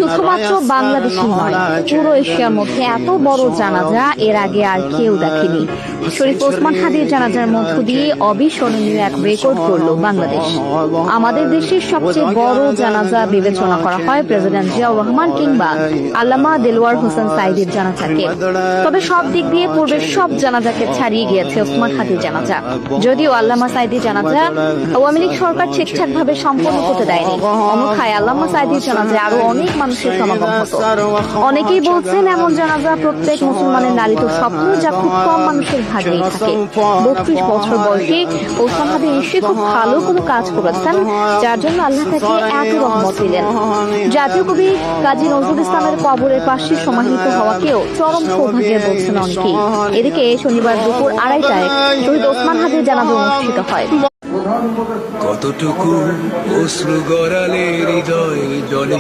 শুধুমাত্র বাংলাদেশই নয়, পুরো এশিয়ার মধ্যে এত বড় জানাজা এর আগে আর কেউ দেখেনি। শরীফ ওসমান হাদির জানাজার মধ্য দিয়ে অবিস্মরণীয় এক রেকর্ড করল বাংলাদেশ। আমাদের দেশের সবচেয়ে বড় জানাজা বিবেচনা করা হয় প্রেসিডেন্ট জিয়াউর রহমান কিংবা আল্লামা দেলোয়ার হোসেন সাঈদীর জানাজাকে। তবে সব দিক দিয়ে পূর্বের সব জানাজাকে ছাড়িয়ে গিয়েছে ওসমান হাদির জানাজা। যদিও আল্লামা সাঈদীর জানাজা আওয়ামী লীগ সরকার ঠিকঠাক ভাবে সম্পন্ন করতে দেয়নি, অন্যথায় আল্লামা সাঈদীর জানাজায় আরো অনেক মানুষের সমাগম হতো। অনেকেই বলছেন এমন জানাজা প্রত্যেক মুসলমানের লালিত স্বপ্ন, যা খুব কম মানুষের ভাগ্যেই থাকে। 32 বছর বয়সে ওসমান হাদি নিশ্চয়ই খুব ভালো কোনো কাজ করেছেন, যার জন্য আল্লাহ তাকে এত রহমত দিলেন। জাতীয় কবি কাজী নজরুল ইসলামের কবরের পাশে সমাহিত হওয়াকেও চরম সৌভাগ্যের বলছেন অনেকেই। এদিকে শনিবার দুপুর 2:30টায় শহীদ ওসমান হাদির জানাজা অনুষ্ঠিত হয়। কতটুকু অশ্রু গড়ালে হৃদয় জলে